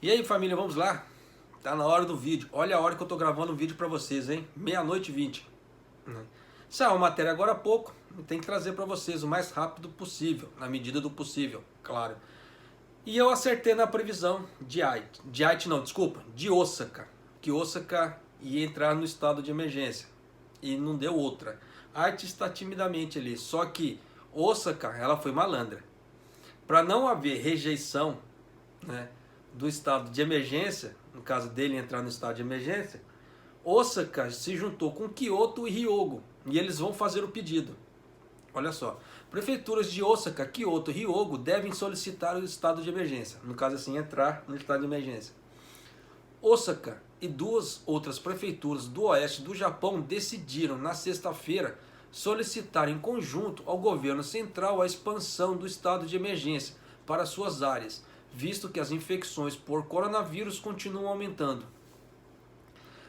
E aí, família, vamos lá? Tá na hora do vídeo. Olha a hora que eu tô gravando o vídeo pra vocês, hein? Meia-noite e 20. Saiu uma matéria agora há pouco. Tem que trazer pra vocês o mais rápido possível, na medida do possível, claro. E eu acertei na previsão de Osaka. Que Osaka ia entrar no estado de emergência. E não deu outra. Aichi está timidamente ali. Só que Osaka, ela foi malandra. Para não haver rejeição, né, do estado de emergência, no caso dele entrar no estado de emergência, Osaka se juntou com Kyoto e Hyogo e eles vão fazer o pedido. Olha só, prefeituras de Osaka, Kyoto e Hyogo devem solicitar o estado de emergência, no caso assim, entrar no estado de emergência. Osaka e duas outras prefeituras do oeste do Japão decidiram na sexta-feira solicitar em conjunto ao governo central a expansão do estado de emergência para suas áreas, visto que as infecções por coronavírus continuam aumentando.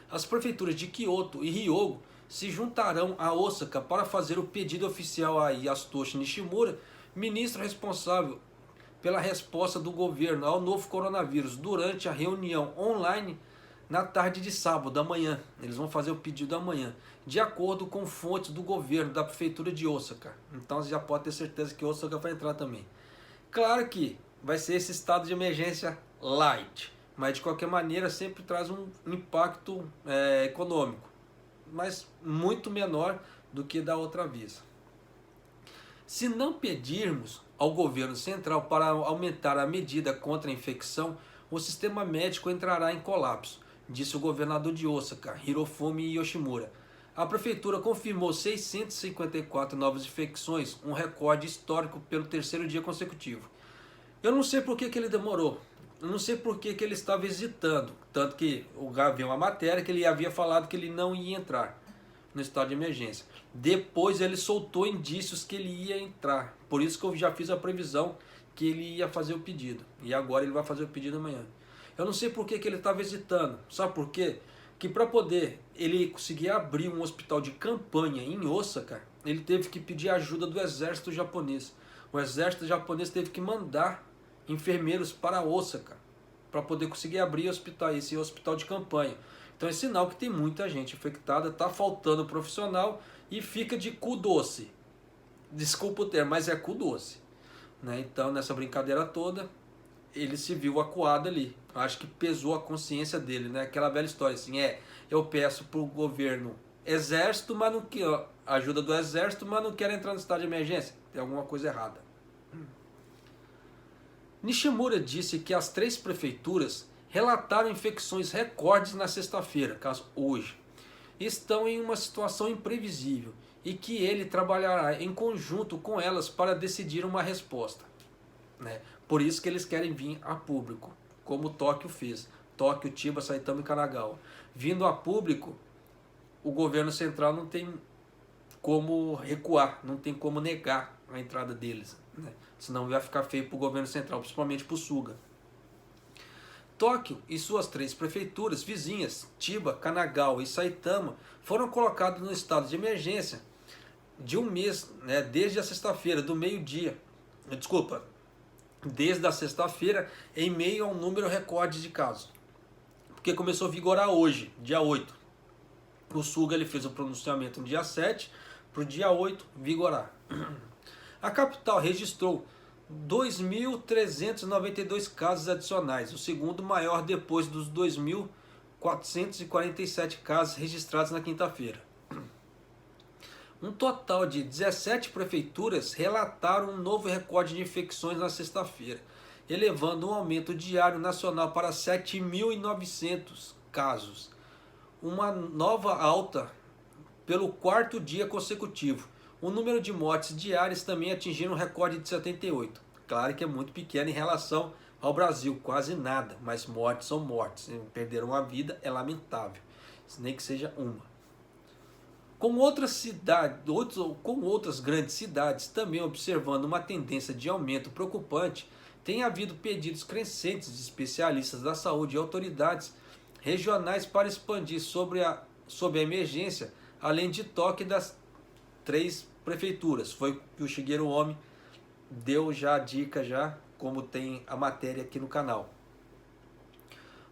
As prefeituras de Kyoto e Hyogo se juntarão a Osaka para fazer o pedido oficial a Yasutoshi Nishimura, ministro responsável pela resposta do governo ao novo coronavírus, durante a reunião online na tarde de sábado, amanhã. Eles vão fazer o pedido amanhã, de acordo com fontes do governo da prefeitura de Osaka. Então você já pode ter certeza que Osaka vai entrar também. Claro que vai ser esse estado de emergência light, mas de qualquer maneira sempre traz um impacto econômico, mas muito menor do que da outra vez. Se não pedirmos ao governo central para aumentar a medida contra a infecção, o sistema médico entrará em colapso, disse o governador de Osaka, Hirofumi Yoshimura. A prefeitura confirmou 654 novas infecções, um recorde histórico pelo terceiro dia consecutivo. Eu não sei por que ele demorou, eu não sei por que ele estava hesitando, tanto que havia uma matéria que ele havia falado que ele não ia entrar no estado de emergência. Depois ele soltou indícios que ele ia entrar, por isso que eu já fiz a previsão que ele ia fazer o pedido, e agora ele vai fazer o pedido amanhã. Eu não sei por que ele estava hesitando, sabe por quê? Que para poder ele conseguir abrir um hospital de campanha em Osaka, ele teve que pedir ajuda do exército japonês. O exército japonês teve que mandar enfermeiros para Osaka para poder conseguir abrir esse hospital de campanha. Então é sinal que tem muita gente infectada, está faltando profissional e fica de cu doce. Desculpa o termo, mas é cu doce. Né? Então nessa brincadeira toda, ele se viu acuado ali. Acho que pesou a consciência dele, né? Aquela velha história assim, eu peço pro governo exército, mas não quero ajuda do exército, mas não quero entrar no estado de emergência. Tem alguma coisa errada. Nishimura disse que as 3 prefeituras relataram infecções recordes na sexta-feira, caso hoje. Estão em uma situação imprevisível e que ele trabalhará em conjunto com elas para decidir uma resposta. Né? Por isso que eles querem vir a público, como Tóquio fez. Tóquio, Chiba, Saitama e Kanagawa. Vindo a público, o governo central não tem como recuar, não tem como negar a entrada deles. Né? Senão vai ficar feio para o governo central, principalmente para o Suga. Tóquio e suas 3 prefeituras vizinhas, Chiba, Kanagawa e Saitama, foram colocadas no estado de emergência de um mês, né, desde a sexta-feira, do meio-dia. Desde a sexta-feira, em meio a um número recorde de casos. Porque começou a vigorar hoje, dia 8. O Suga ele fez o pronunciamento no dia 7, para o dia 8 vigorar. A capital registrou 2.392 casos adicionais, o segundo maior depois dos 2.447 casos registrados na quinta-feira. Um total de 17 prefeituras relataram um novo recorde de infecções na sexta-feira, elevando um aumento diário nacional para 7.900 casos. Uma nova alta pelo 4º dia consecutivo. O número de mortes diárias também atingiram um recorde de 78. Claro que é muito pequeno em relação ao Brasil, quase nada, mas mortes são mortes. Perderam a vida, é lamentável, nem que seja uma. Com outras grandes cidades também observando uma tendência de aumento preocupante, tem havido pedidos crescentes de especialistas da saúde e autoridades regionais para expandir sobre a emergência, além de Tóquio e das 3 prefeituras. Foi que o Shigeru Omi deu já a dica, já como tem a matéria aqui no canal.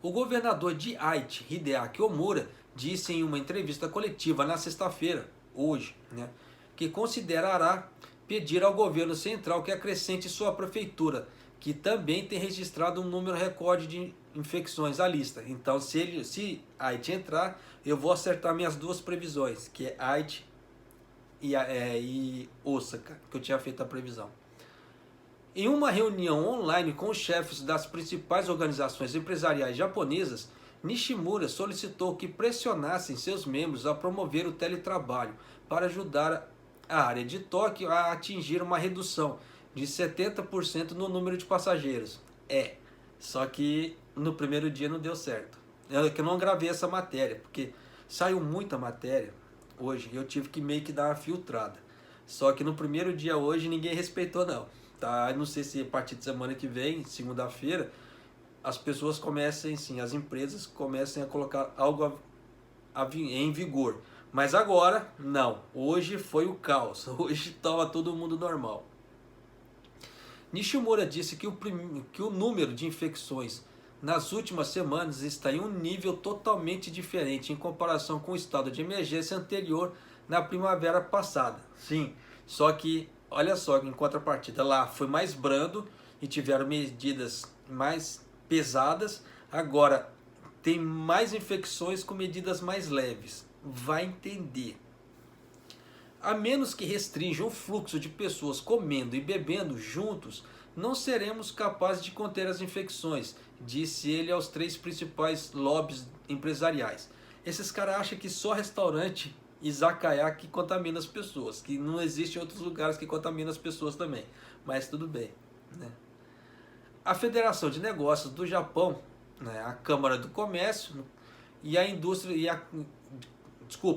O governador de Aichi, Hideaki Omura, disse em uma entrevista coletiva na sexta-feira, hoje, que considerará pedir ao governo central que acrescente sua prefeitura, que também tem registrado um número recorde de infecções à lista. Então, se Aichi entrar, eu vou acertar minhas duas previsões, que é Aichi e Osaka, que eu tinha feito a previsão. Em uma reunião online com os chefes das principais organizações empresariais japonesas, Nishimura solicitou que pressionassem seus membros a promover o teletrabalho para ajudar a área de Tóquio a atingir uma redução de 70% no número de passageiros. Só que no primeiro dia não deu certo. Eu não gravei essa matéria, porque saiu muita matéria hoje e eu tive que meio que dar uma filtrada. Só que no primeiro dia hoje ninguém respeitou não. Tá? Eu não sei se a partir de semana que vem, segunda-feira, as pessoas comecem, sim, as empresas comecem a colocar algo em vigor. Mas agora, não. Hoje foi o caos. Hoje estava todo mundo normal. Nishimura disse que o número de infecções nas últimas semanas está em um nível totalmente diferente em comparação com o estado de emergência anterior na primavera passada. Sim, só que, olha só, em contrapartida, lá foi mais brando e tiveram medidas mais pesadas. Agora tem mais infecções com medidas mais leves. Vai entender. A menos que restringam o fluxo de pessoas comendo e bebendo juntos, não seremos capazes de conter as infecções, disse ele aos 3 principais lobbies empresariais. Esses caras acham que só restaurante e izakaya que contamina as pessoas, que não existem outros lugares que contaminam as pessoas também, mas tudo bem. A Federação de Negócios do Japão, a Câmara do Comércio e a Indústria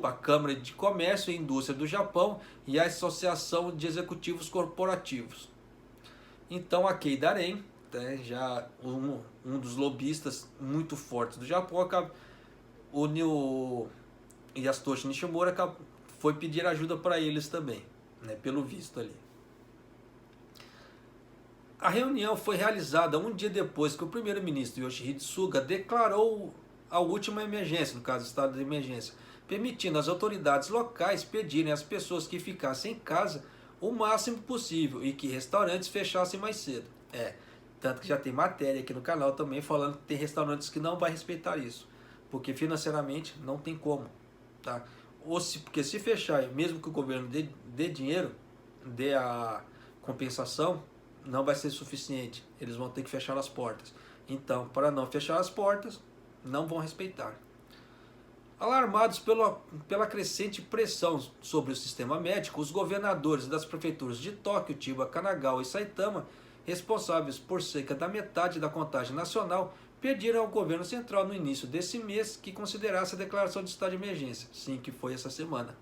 a Câmara de Comércio e Indústria do Japão e a Associação de Executivos Corporativos. Então a Keidarem, já um dos lobistas muito fortes do Japão, o Yasutoshi Nishimura foi pedir ajuda para eles também, pelo visto ali. A reunião foi realizada um dia depois que o primeiro-ministro Yoshihide Suga declarou a última emergência, no caso, estado de emergência, permitindo às autoridades locais pedirem às pessoas que ficassem em casa o máximo possível e que restaurantes fechassem mais cedo. Tanto que já tem matéria aqui no canal também falando que tem restaurantes que não vai respeitar isso, porque financeiramente não tem como, tá? Porque se fechar, mesmo que o governo dê dinheiro, dê a compensação, não vai ser suficiente, eles vão ter que fechar as portas. Então, para não fechar as portas, não vão respeitar. Alarmados pela crescente pressão sobre o sistema médico, os governadores das prefeituras de Tóquio, Chiba, Kanagawa e Saitama, responsáveis por cerca da metade da contagem nacional, pediram ao governo central no início desse mês que considerasse a declaração de estado de emergência. Sim, que foi essa semana.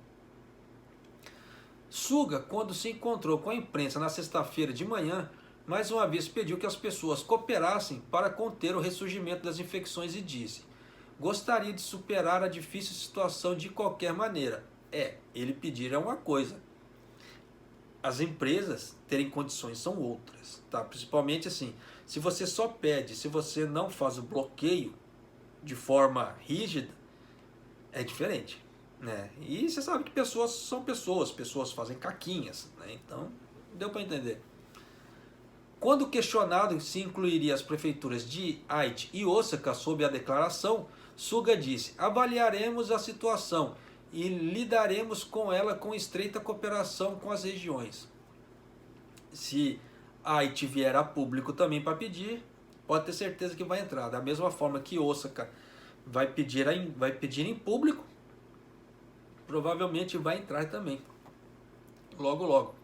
Suga, quando se encontrou com a imprensa na sexta-feira de manhã, mais uma vez pediu que as pessoas cooperassem para conter o ressurgimento das infecções e disse: gostaria de superar a difícil situação de qualquer maneira. Ele pedir é uma coisa. As empresas terem condições são outras, tá? Principalmente assim, se você só pede, se você não faz o bloqueio de forma rígida, é diferente, E você sabe que pessoas são pessoas fazem caquinhas, Então, deu para entender. Quando questionado se incluiria as prefeituras de Aichi e Osaka sob a declaração, Suga disse: avaliaremos a situação e lidaremos com ela com estreita cooperação com as regiões. Se Aichi vier a público também para pedir, pode ter certeza que vai entrar. Da mesma forma que Osaka vai pedir em público, provavelmente vai entrar também. Logo, logo.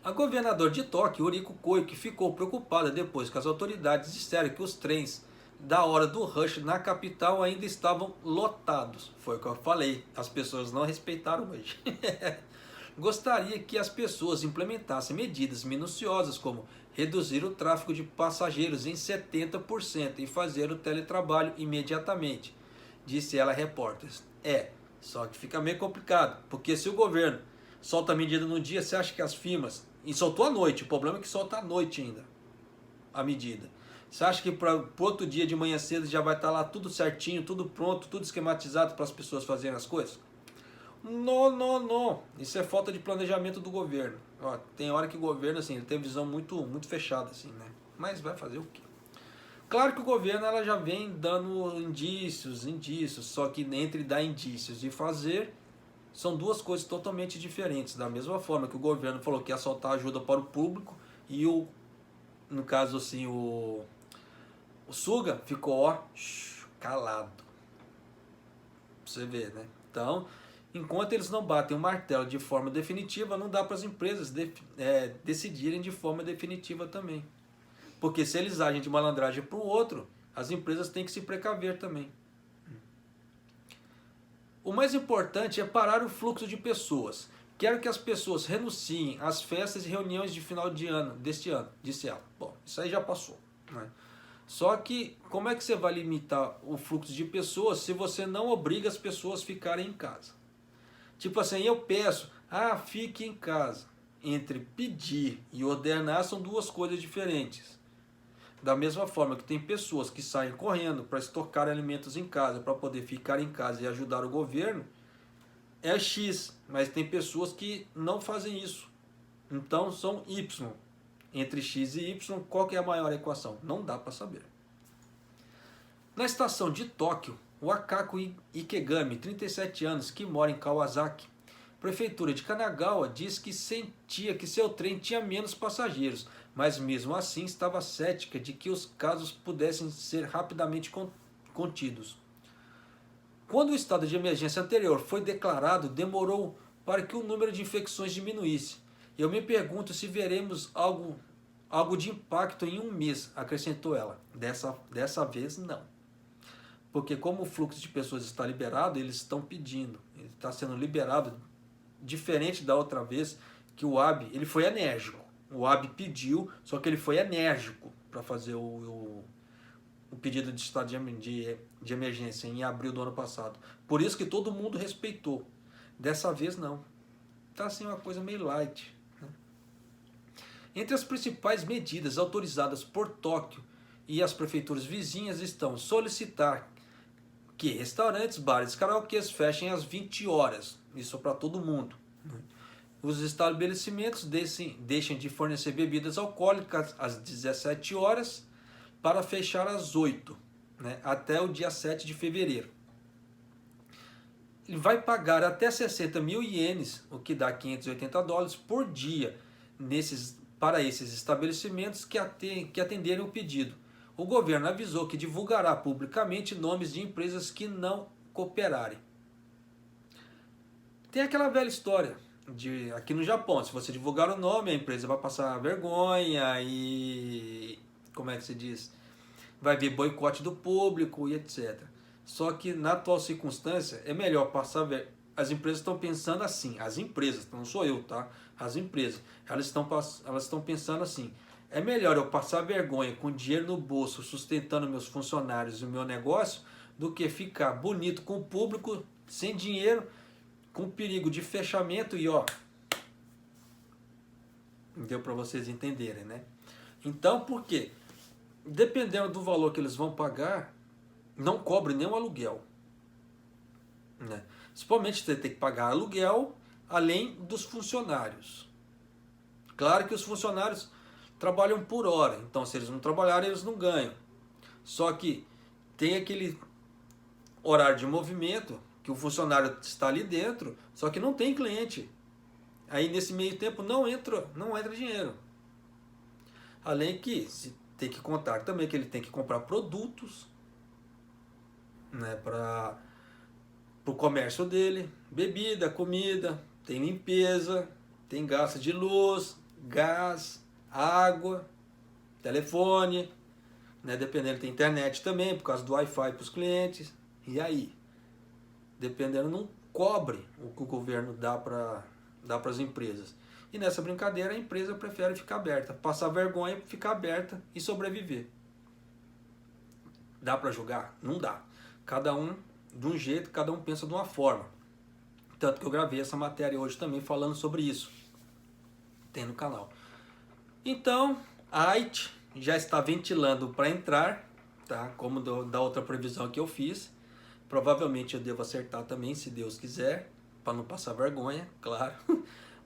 A governadora de Tóquio, Yuriko Koike, ficou preocupada depois que as autoridades disseram que os trens da hora do rush na capital ainda estavam lotados. Foi o que eu falei, as pessoas não respeitaram hoje. Gostaria que as pessoas implementassem medidas minuciosas como reduzir o tráfego de passageiros em 70% e fazer o teletrabalho imediatamente, disse ela a repórteres. Só que fica meio complicado, porque se o governo solta a medida no dia, você acha que as firmas... E soltou à noite, o problema é que solta à noite ainda a medida. Você acha que para o outro dia de manhã cedo já vai estar lá tudo certinho, tudo pronto, tudo esquematizado para as pessoas fazerem as coisas? Não, não, não. Isso é falta de planejamento do governo. Ó, tem hora que o governo assim, ele tem visão muito fechada assim, né? Mas vai fazer o quê? Claro que o governo ela já vem dando indícios, só que entre dar indícios e fazer são duas coisas totalmente diferentes. Da mesma forma que o governo falou que ia soltar ajuda para o público e no caso assim, o Suga ficou ó, calado. Pra você ver, né? Então, enquanto eles não batem o martelo de forma definitiva, não dá para as empresas decidirem de forma definitiva também. Porque se eles agem de malandragem para o outro, as empresas têm que se precaver também. O mais importante é parar o fluxo de pessoas. Quero que as pessoas renunciem às festas e reuniões de final de ano, deste ano, disse ela. Bom, isso aí já passou, né? Só que, como é que você vai limitar o fluxo de pessoas se você não obriga as pessoas a ficarem em casa? Tipo assim, eu peço, fique em casa. Entre pedir e ordenar são duas coisas diferentes. Da mesma forma que tem pessoas que saem correndo para estocar alimentos em casa, para poder ficar em casa e ajudar o governo, é X, mas tem pessoas que não fazem isso. Então são Y. Entre X e Y, qual que é a maior equação? Não dá para saber. Na estação de Tóquio, o Akako Ikegami, 37 anos, que mora em Kawasaki, prefeitura de Kanagawa, diz que sentia que seu trem tinha menos passageiros, mas mesmo assim estava cética de que os casos pudessem ser rapidamente contidos. Quando o estado de emergência anterior foi declarado, demorou para que o número de infecções diminuísse. Eu me pergunto se veremos algo de impacto em um mês, acrescentou ela. Dessa vez, não. Porque como o fluxo de pessoas está liberado, eles estão pedindo. Ele está sendo liberado, diferente da outra vez, que o AB ele foi enérgico. O AB pediu, só que ele foi enérgico para fazer o pedido de estado de emergência em abril do ano passado. Por isso que todo mundo respeitou. Dessa vez, não. Está assim uma coisa meio light. Entre as principais medidas autorizadas por Tóquio e as prefeituras vizinhas estão solicitar que restaurantes, bares e karaokês fechem às 20 horas. Isso para todo mundo. Os estabelecimentos deixem de fornecer bebidas alcoólicas às 17 horas para fechar às 8, né, até o dia 7 de fevereiro. Ele vai pagar até 60 mil ienes, o que dá $580 por dia para esses estabelecimentos que atenderem o pedido. O governo avisou que divulgará publicamente nomes de empresas que não cooperarem. Tem aquela velha história aqui no Japão, se você divulgar o nome, a empresa vai passar vergonha e, como é que se diz, vai haver boicote do público e etc. Só que na atual circunstância é melhor passar as empresas estão pensando assim, as empresas, não sou eu, tá? As empresas, elas estão pensando assim, é melhor eu passar vergonha com dinheiro no bolso, sustentando meus funcionários e o meu negócio, do que ficar bonito com o público, sem dinheiro, com perigo de fechamento e ó, deu para vocês entenderem, né? Então, por quê? Dependendo do valor que eles vão pagar, não cobre nenhum aluguel, né? Principalmente você tem que pagar aluguel além dos funcionários. Claro que os funcionários trabalham por hora, então se eles não trabalharem, eles não ganham. Só que tem aquele horário de movimento que o funcionário está ali dentro, só que não tem cliente. Aí nesse meio tempo não entra dinheiro. Além que se tem que contar também que ele tem que comprar produtos, né, para o comércio dele, bebida, comida, tem limpeza, tem gasto de luz, gás, água, telefone, né, dependendo tem internet também, por causa do Wi-Fi para os clientes. E aí? Dependendo, não cobre o que o governo dá para as empresas. E nessa brincadeira a empresa prefere ficar aberta, passar vergonha, ficar aberta e sobreviver. Dá para julgar? Não dá. Cada um de um jeito, cada um pensa de uma forma. Tanto que eu gravei essa matéria hoje também falando sobre isso. Tem no canal. Então, Ait já está ventilando para entrar, tá? Como da outra previsão que eu fiz. Provavelmente eu devo acertar também, se Deus quiser, para não passar vergonha, claro.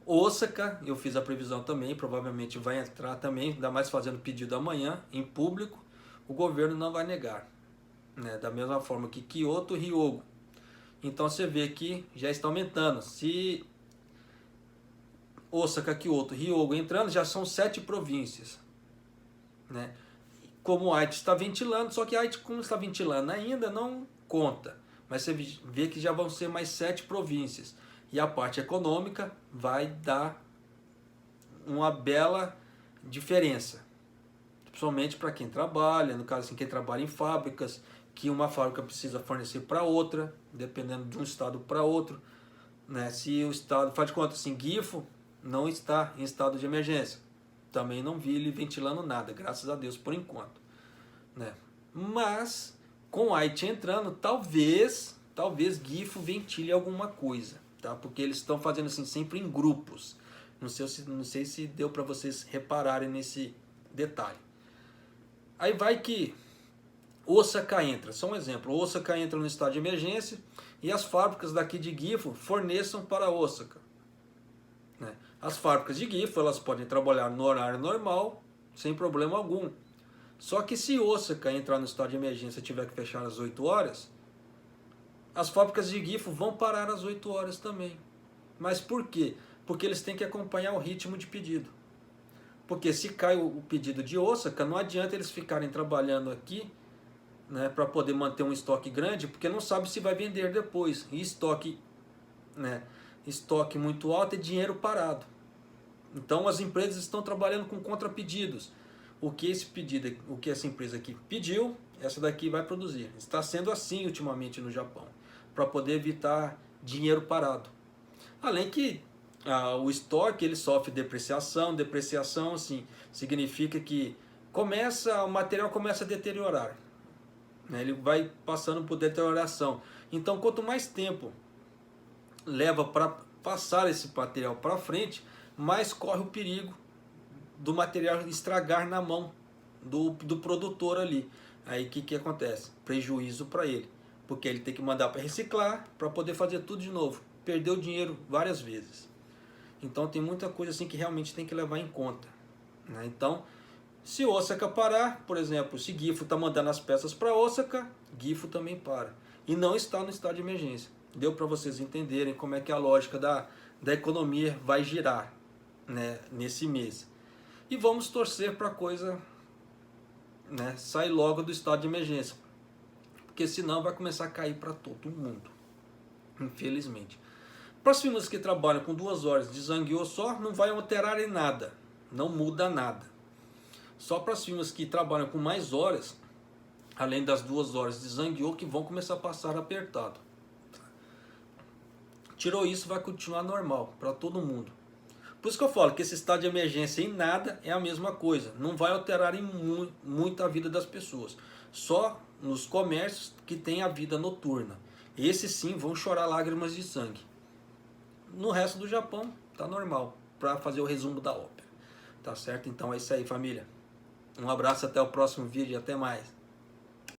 Osaka, eu fiz a previsão também, provavelmente vai entrar também, ainda mais fazendo pedido amanhã, em público, o governo não vai negar, né? Da mesma forma que Kyoto e Hyogo. Então você vê que já está aumentando. Se Osaka, Kyoto, Hyogo entrando, já são 7 províncias, né? Como Aichi está ventilando, só que Aichi, como está ventilando ainda, não conta. Mas você vê que já vão ser mais 7 províncias. E a parte econômica vai dar uma bela diferença. Principalmente para quem trabalha, no caso assim, quem trabalha em fábricas, que uma fábrica precisa fornecer para outra, dependendo de um estado para outro, né? Se o estado, faz de conta assim, Gifu não está em estado de emergência. Também não vi ele ventilando nada, graças a Deus, por enquanto, né? Mas com Aichi entrando, talvez Gifu ventile alguma coisa, tá? Porque eles estão fazendo assim sempre em grupos. Não sei se deu para vocês repararem nesse detalhe. Aí vai que Osaka entra, só um exemplo. Osaka entra no estado de emergência e as fábricas daqui de Gifu forneçam para Osaka, né? As fábricas de Gifu, elas podem trabalhar no horário normal, sem problema algum. Só que se Osaka entrar no estado de emergência e tiver que fechar às 8 horas, as fábricas de Gifu vão parar às 8 horas também. Mas por quê? Porque eles têm que acompanhar o ritmo de pedido. Porque se cai o pedido de Osaka, não adianta eles ficarem trabalhando aqui, né, para poder manter um estoque grande, porque não sabe se vai vender depois. E estoque, né, estoque muito alto é dinheiro parado. Então as empresas estão trabalhando com contrapedidos. O que essa empresa aqui pediu, essa daqui vai produzir. Está sendo assim ultimamente no Japão, para poder evitar dinheiro parado. Além que o estoque ele sofre depreciação assim, significa que o material começa a deteriorar, né? Ele vai passando por deterioração. Então quanto mais tempo leva para passar esse material para frente, mais corre o perigo do material estragar na mão do produtor ali. Aí o que acontece? Prejuízo para ele, porque ele tem que mandar para reciclar para poder fazer tudo de novo. Perdeu dinheiro várias vezes. Então tem muita coisa assim que realmente tem que levar em conta, né? Então, se Osaka parar, por exemplo, se Gifu está mandando as peças para Osaka, Gifu também para. E não está no estado de emergência. Deu para vocês entenderem como é que a lógica da economia vai girar, né, nesse mês. E vamos torcer para a coisa, né, sair logo do estado de emergência. Porque senão vai começar a cair para todo mundo. Infelizmente. Para as firmas que trabalham com 2 horas de Zangyo só, não vai alterar em nada. Não muda nada. Só para as firmas que trabalham com mais horas, além das 2 horas de Zangyo, que vão começar a passar apertado. Tirou isso, vai continuar normal para todo mundo. Por isso que eu falo que esse estado de emergência em nada é a mesma coisa. Não vai alterar em muito a vida das pessoas. Só nos comércios que tem a vida noturna. Esses sim vão chorar lágrimas de sangue. No resto do Japão tá normal, para fazer o resumo da ópera. Tá certo? Então é isso aí, família. Um abraço, até o próximo vídeo e até mais.